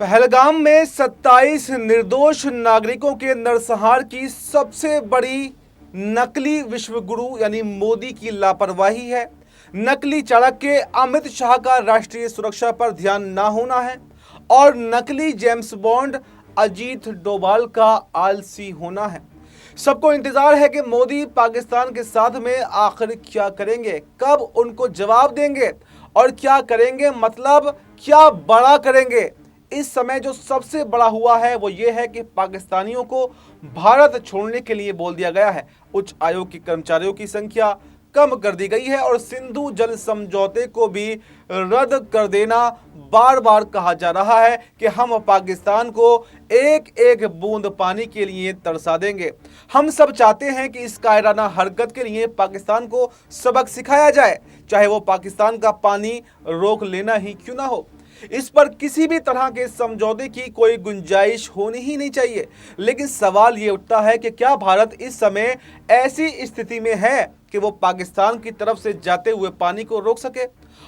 पहलगाम में 27 निर्दोष नागरिकों के नरसंहार की सबसे बड़ी नकली विश्वगुरु यानी मोदी की लापरवाही है। नकली चाणक्य अमित शाह का राष्ट्रीय सुरक्षा पर ध्यान ना होना है और नकली जेम्स बॉन्ड अजीत डोभाल का आलसी होना है। सबको इंतजार है कि मोदी पाकिस्तान के साथ में आखिर क्या करेंगे, कब उनको जवाब देंगे और क्या करेंगे, मतलब क्या बड़ा करेंगे। इस समय जो सबसे बड़ा हुआ है वो ये है कि पाकिस्तानियों को भारत छोड़ने के लिए बोल दिया गया है। उच्च आयोग के कर्मचारियों की संख्या कम कर दी गई है और सिंधु जल समझौते को भी रद्द कर देना। बार बार कहा जा रहा है कि हम पाकिस्तान को एक एक बूंद पानी के लिए तरसा देंगे। हम सब चाहते हैं कि इस कायराना हरकत के लिए पाकिस्तान को सबक सिखाया जाए, चाहे वो पाकिस्तान का पानी रोक लेना ही क्यों ना हो। इस पर किसी भी तरह के समझौते की कोई गुंजाइश होनी ही नहीं चाहिए। लेकिन सवाल ये उठता है कि क्या भारत इस समय ऐसी स्थिति में है कि वो पाकिस्तान की तरफ से जाते हुए पानी को रोक सके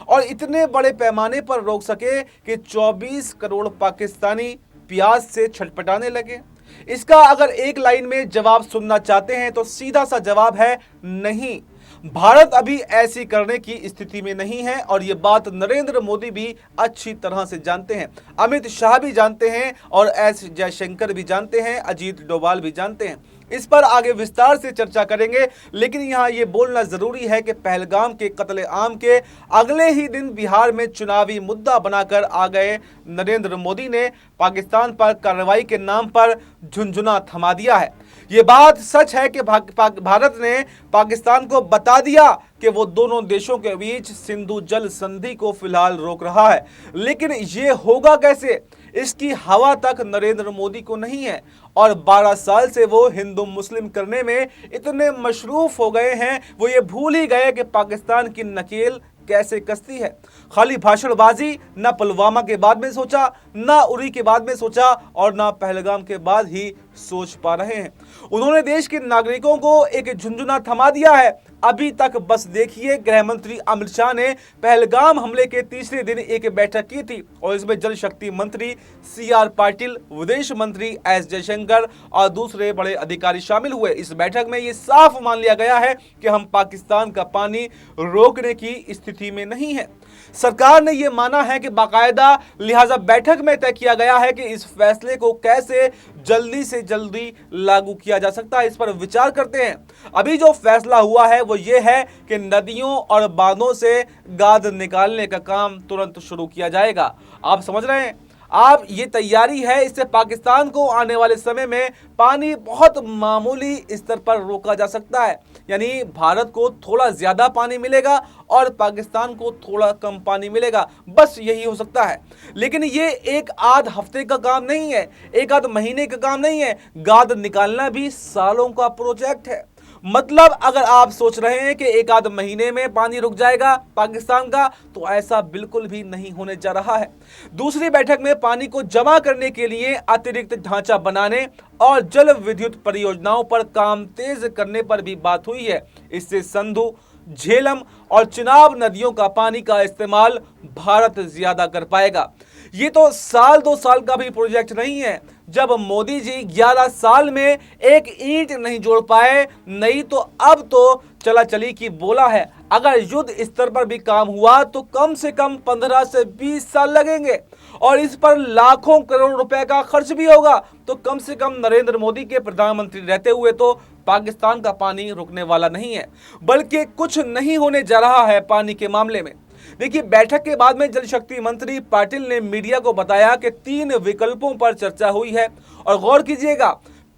और इतने बड़े पैमाने पर रोक सके कि 24 करोड़ पाकिस्तानी प्यास से छटपटाने लगे। इसका अगर एक लाइन में जवाब सुनना चाहते हैं तो सीधा सा जवाब है नहीं। भारत अभी ऐसी करने की स्थिति में नहीं है और ये बात नरेंद्र मोदी भी अच्छी तरह से जानते हैं, अमित शाह भी जानते हैं और एस जयशंकर भी जानते हैं, अजीत डोभाल भी जानते हैं। इस पर आगे विस्तार से चर्चा करेंगे, लेकिन यहाँ ये बोलना जरूरी है कि पहलगाम के कत्ले-आम के अगले ही दिन बिहार में चुनावी मुद्दा बनाकर आ गए नरेंद्र मोदी ने पाकिस्तान पर कार्रवाई के नाम पर झुनझुना थमा दिया है। ये बात सच है कि भारत ने पाकिस्तान को बता दिया कि वो दोनों देशों के बीच सिंधु जल संधि को फिलहाल रोक रहा है, लेकिन ये होगा कैसे, इसकी हवा तक नरेंद्र मोदी को नहीं है और 12 साल से वो हिंदू मुस्लिम करने में इतने मशरूफ हो गए हैं, वो ये भूल ही गए कि पाकिस्तान की नकेल कैसे कसती है। खाली भाषणबाजी ना पुलवामा के बाद में सोचा, ना उरी के बाद में सोचा और ना पहलगाम के बाद ही सोच पा रहे हैं। उन्होंने देश के नागरिकों को एक झुनझुना थमा दिया है। अभी तक बस देखिए, गृह मंत्री अमित शाह ने पहलगाम हमले के तीसरे दिन एक बैठक की थी और इसमें जल शक्ति मंत्री CR पाटिल, विदेश मंत्री एस जयशंकर और दूसरे बड़े अधिकारी शामिल हुए। इस बैठक में ये साफ मान लिया गया है कि हम पाकिस्तान का पानी रोकने की स्थिति में नहीं है। सरकार ने यह माना है कि बाकायदा, लिहाजा बैठक में तय किया गया है कि इस फैसले को कैसे जल्दी से जल्दी लागू किया जा सकता है, इस पर विचार करते हैं। अभी जो फैसला हुआ है वो ये है कि नदियों और बांधों से गाद निकालने का काम तुरंत शुरू किया जाएगा। आप समझ रहे हैं, आप ये तैयारी है, इससे पाकिस्तान को आने वाले समय में पानी बहुत मामूली स्तर पर रोका जा सकता है। यानी भारत को थोड़ा ज्यादा पानी मिलेगा और पाकिस्तान को थोड़ा कम पानी मिलेगा, बस यही हो सकता है। लेकिन ये एक आध हफ्ते का काम नहीं है, एक आध महीने का काम नहीं है। गाद निकालना भी सालों का प्रोजेक्ट है। मतलब अगर आप सोच रहे हैं कि एक आध महीने में पानी रुक जाएगा पाकिस्तान का, तो ऐसा बिल्कुल भी नहीं होने जा रहा है। दूसरी बैठक में पानी को जमा करने के लिए अतिरिक्त ढांचा बनाने और जल विद्युत परियोजनाओं पर काम तेज करने पर भी बात हुई है। इससे सिंधु, झेलम और चिनाब नदियों का पानी का इस्तेमाल भारत ज्यादा कर पाएगा। ये तो साल 2 साल का भी प्रोजेक्ट नहीं है। जब मोदी जी 11 साल में एक ईंट नहीं जोड़ पाए, नहीं तो अब तो चला चली की बोला है। अगर युद्ध स्तर पर भी काम हुआ तो कम से कम 15 से 20 साल लगेंगे और इस पर लाखों करोड़ रुपए का खर्च भी होगा। तो कम से कम नरेंद्र मोदी के प्रधानमंत्री रहते हुए तो पाकिस्तान का पानी रुकने वाला नहीं है, बल्कि कुछ नहीं होने जा रहा है पानी के मामले में। देखिए, बैठक के बाद में जल शक्ति मंत्री पाटिल ने मीडिया को बताया कि 3 विकल्पों पर चर्चा हुई है और गौर कीजिएगा,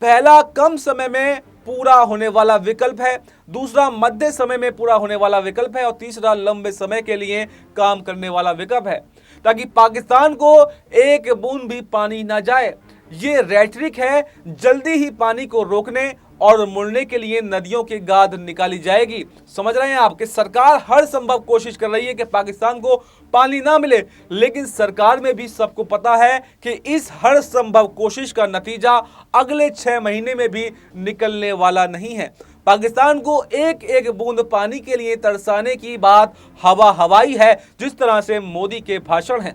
पहला कम समय में पूरा होने वाला विकल्प है, दूसरा मध्य समय में पूरा होने वाला विकल्प है और तीसरा लंबे समय के लिए काम करने वाला विकल्प है, ताकि पाकिस्तान को एक बूंद भी पानी ना जाए। ये रेटरिक है, जल्दी ही पानी को रोकने और मुड़ने के लिए नदियों की गाद निकाली जाएगी। समझ रहे हैं आप कि सरकार हर संभव कोशिश कर रही है कि पाकिस्तान को पानी ना मिले, लेकिन सरकार में भी सबको पता है कि इस हर संभव कोशिश का नतीजा अगले 6 महीने में भी निकलने वाला नहीं है। पाकिस्तान को एक एक बूंद पानी के लिए तरसाने की बात हवा हवाई है, जिस तरह से मोदी के भाषण हैं।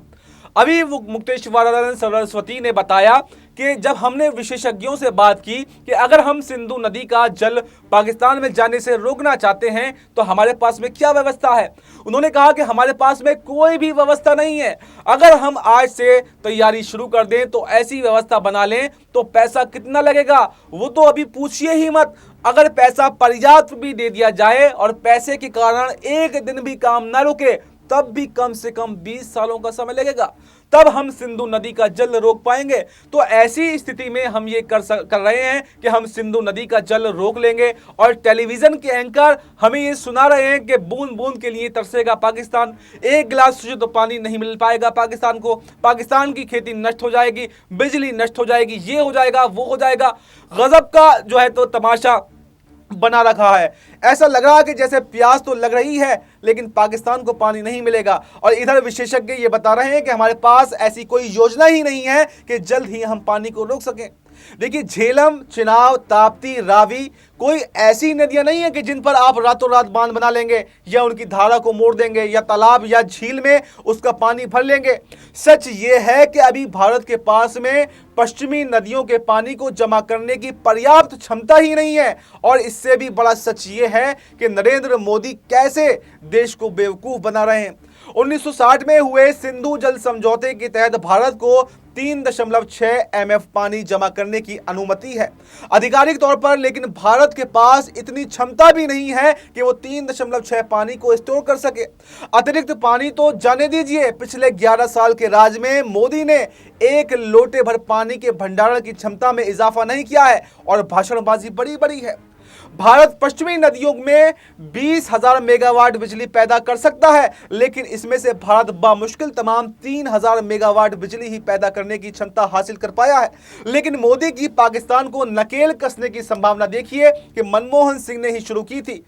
अभी वो मुक्तेश्वरानंद सरस्वती ने बताया कि जब हमने विशेषज्ञों से बात की कि अगर हम सिंधु नदी का जल पाकिस्तान में जाने से रोकना चाहते हैं तो हमारे पास में क्या व्यवस्था है, उन्होंने कहा कि हमारे पास में कोई भी व्यवस्था नहीं है। अगर हम आज से तैयारी शुरू कर दें तो ऐसी व्यवस्था बना लें तो पैसा कितना लगेगा वो तो अभी पूछिए ही मत। अगर पैसा पर्याप्त भी दे दिया जाए और पैसे के कारण एक दिन भी काम ना रुके तब भी कम से कम 20 सालों का समय लगेगा, तब हम सिंधु नदी का जल रोक पाएंगे। तो ऐसी स्थिति में हम ये कर रहे हैं कि हम सिंधु नदी का जल रोक लेंगे और टेलीविजन के एंकर हमें ये सुना रहे हैं कि बूंद बूंद के लिए तरसेगा पाकिस्तान, एक गिलास शुद्ध पानी नहीं मिल पाएगा पाकिस्तान को, पाकिस्तान की खेती नष्ट हो जाएगी, बिजली नष्ट हो जाएगी, ये हो जाएगा वो हो जाएगा। गजब का जो है तो तमाशा बना रखा है। ऐसा लग रहा है कि जैसे प्यास तो लग रही है लेकिन पाकिस्तान को पानी नहीं मिलेगा। और इधर विशेषज्ञ ये बता रहे हैं कि हमारे पास ऐसी कोई योजना ही नहीं है कि जल्द ही हम पानी को रोक सकें। देखिए, झेलम, चिनाब, ताप्ती, रावी कोई ऐसी नदियां नहीं है कि जिन पर आप रातों रात बांध बना लेंगे या उनकी धारा को मोड़ देंगे या तालाब या झील में उसका पानी भर लेंगे। सच ये है कि अभी भारत के पास में पश्चिमी नदियों के पानी को जमा करने की पर्याप्त क्षमता ही नहीं है। और इससे भी बड़ा सच ये है कि नरेंद्र मोदी कैसे देश को बेवकूफ बना रहे हैं। 1960 में हुए सिंधु जल समझौते के तहत भारत को 3.6 MF पानी जमा करने की अनुमति है आधिकारिक तौर पर, लेकिन भारत के पास इतनी क्षमता भी नहीं है कि वो 3.6 पानी को स्टोर कर सके। अतिरिक्त पानी तो जाने दीजिए, पिछले 11 साल के राज में मोदी ने एक लोटे भर पानी के भंडारण की क्षमता में इजाफा नहीं किया है और भाषणबाजी बड़ी बड़ी है। भारत पश्चिमी नदियों में 20,000 मेगावाट बिजली पैदा कर सकता है, लेकिन इसमें से भारत बामुश्किल तमाम 3,000 मेगावाट बिजली ही पैदा करने की क्षमता हासिल कर पाया है। लेकिन मोदी की पाकिस्तान को नकेल कसने की संभावना देखिए कि मनमोहन सिंह ने ही शुरू की थी।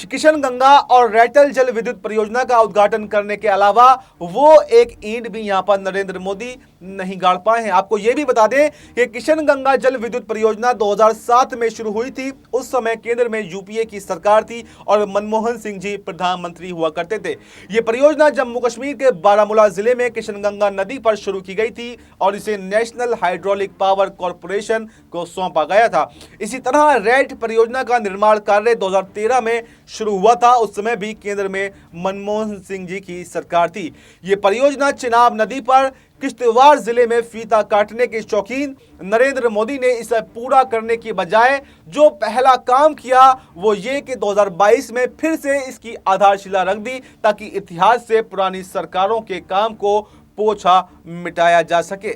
किशन गंगा और रैटल जल विद्युत परियोजना का उद्घाटन करने के अलावा वो एक ईंट भी यहां पर नरेंद्र मोदी नहीं गाड़ पाए हैं। आपको यह भी बता दें कि किशन गंगा जल विद्युत परियोजना 2007 में शुरू हुई थी। उस समय केंद्र में यूपीए की सरकार थी और मनमोहन सिंह जी प्रधानमंत्री हुआ करते थे। यह परियोजना जम्मू कश्मीर के बारामूला जिले में किशन गंगा नदी पर शुरू की गई थी और इसे नेशनल हाइड्रोलिक पावर कॉरपोरेशन को सौंपा गया था। इसी तरह रैट परियोजना का निर्माण कार्य 2013 में शुरू हुआ था। उस समय भी केंद्र में मनमोहन सिंह जी की सरकार थी। यह परियोजना चिनाब नदी पर किश्तवाड़ जिले में फीता काटने के शौकीन नरेंद्र मोदी ने इसे पूरा करने की बजाय जो पहला काम किया वो ये कि 2022 में फिर से इसकी आधारशिला रख दी ताकि इतिहास से पुरानी सरकारों के काम को पोछा मिटाया जा सके।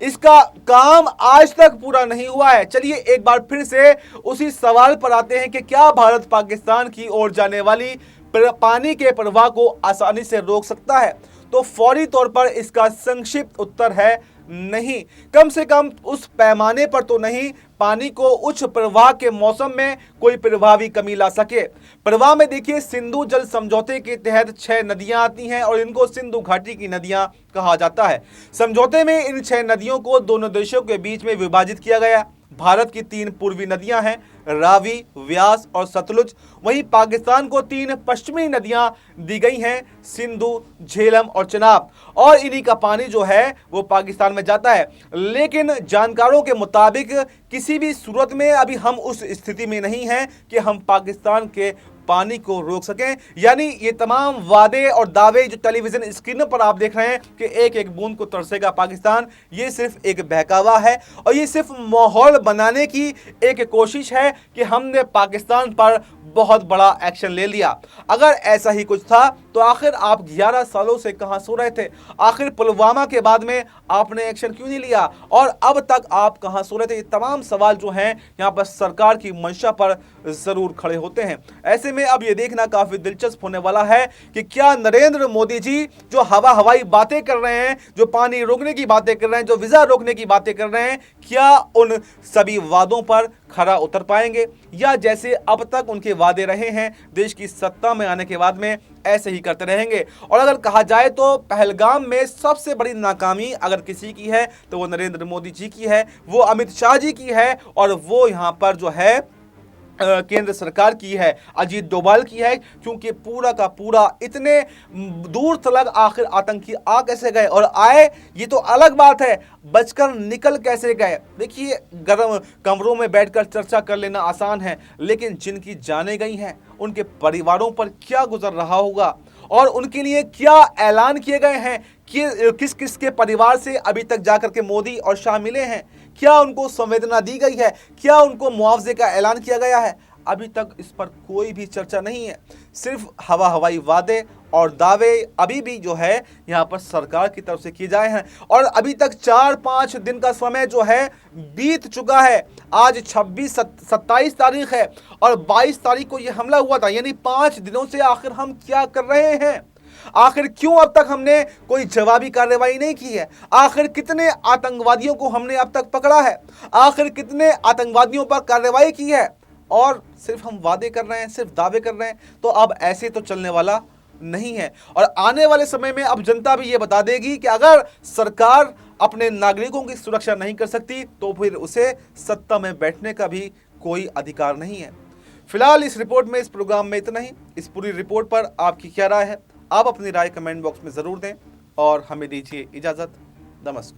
इसका काम आज तक पूरा नहीं हुआ है। चलिए एक बार फिर से उसी सवाल पर आते हैं कि क्या भारत पाकिस्तान की ओर जाने वाली पानी के प्रवाह को आसानी से रोक सकता है? तो फौरी तौर पर इसका संक्षिप्त उत्तर है नहीं। कम से कम उस पैमाने पर तो नहीं, पानी को उच्च प्रवाह के मौसम में कोई प्रभावी कमी ला सके। प्रवाह में देखिए, सिंधु जल समझौते के तहत 6 नदियां आती हैं और इनको सिंधु घाटी की नदियां कहा जाता है। समझौते में इन 6 नदियों को दोनों देशों के बीच में विभाजित किया गया। भारत की 3 पूर्वी नदियां हैं, रावी, व्यास और सतलुज। वहीं पाकिस्तान को 3 पश्चिमी नदियां दी गई हैं, सिंधु, झेलम और चिनाब, और इन्हीं का पानी जो है वो पाकिस्तान में जाता है। लेकिन जानकारों के मुताबिक किसी भी सूरत में अभी हम उस स्थिति में नहीं हैं कि हम पाकिस्तान के पानी को रोक सकें। यानी ये तमाम वादे और दावे जो टेलीविजन स्क्रीन पर आप देख रहे हैं कि एक एक बूंद को तरसेगा पाकिस्तान, ये सिर्फ एक बहकावा है और ये सिर्फ माहौल बनाने की एक कोशिश है कि हमने पाकिस्तान पर बहुत बड़ा एक्शन ले लिया। अगर ऐसा ही कुछ था तो आखिर आप 11 सालों से कहां सो रहे थे? आखिर पुलवामा के बाद में आपने एक्शन क्यों नहीं लिया और अब तक आप कहां सो रहे थे? ये तमाम सवाल जो हैं यहां पर सरकार की मंशा पर जरूर खड़े होते हैं। ऐसे में अब ये देखना काफी दिलचस्प होने वाला है कि क्या नरेंद्र मोदी जी जो हवाई बातें कर रहे हैं, जो पानी रोकने की बातें कर रहे हैं, जो वीजा रोकने की बातें कर रहे हैं, क्या उन सभी वादों पर खरा उतर पाएंगे या जैसे अब तक उनके वादे रहे हैं देश की सत्ता में आने के बाद में ऐसे ही करते रहेंगे? और अगर कहा जाए तो पहलगाम में सबसे बड़ी नाकामी अगर किसी की है तो वो नरेंद्र मोदी जी की है, वो अमित शाह जी की है और वो यहां पर जो है केंद्र सरकार की है, अजीत डोभाल की है, क्योंकि पूरा का पूरा इतने दूर तलक आखिर आतंकी आ कैसे गए और आए ये तो अलग बात है, बचकर निकल कैसे गए। देखिए, गर्म कमरों में बैठकर चर्चा कर लेना आसान है, लेकिन जिनकी जानें गई हैं उनके परिवारों पर क्या गुजर रहा होगा और उनके लिए क्या ऐलान किए गए हैं कि किस किस के परिवार से अभी तक जाकर के मोदी और शाह मिले हैं, क्या उनको संवेदना दी गई है, क्या उनको मुआवजे का ऐलान किया गया है, अभी तक इस पर कोई भी चर्चा नहीं है। सिर्फ हवाई वादे और दावे अभी भी जो है यहाँ पर सरकार की तरफ से किए जाए हैं और अभी तक 4-5 दिन का समय जो है बीत चुका है। आज 27 तारीख है और 22 तारीख को यह हमला हुआ था, यानी 5 दिनों से आखिर हम क्या कर रहे हैं, आखिर क्यों अब तक हमने कोई जवाबी कार्रवाई नहीं की है, आखिर कितने आतंकवादियों को हमने अब तक पकड़ा है, आखिर कितने आतंकवादियों पर कार्रवाई की है, और सिर्फ हम वादे कर रहे हैं, सिर्फ दावे कर रहे हैं। तो अब ऐसे तो चलने वाला नहीं है और आने वाले समय में अब जनता भी ये बता देगी कि अगर सरकार अपने नागरिकों की सुरक्षा नहीं कर सकती तो फिर उसे सत्ता में बैठने का भी कोई अधिकार नहीं है। फिलहाल इस रिपोर्ट में, इस प्रोग्राम में इतना ही। इस पूरी रिपोर्ट पर आपकी क्या राय है, आप अपनी राय कमेंट बॉक्स में ज़रूर दें और हमें दीजिए इजाज़त। नमस्कार।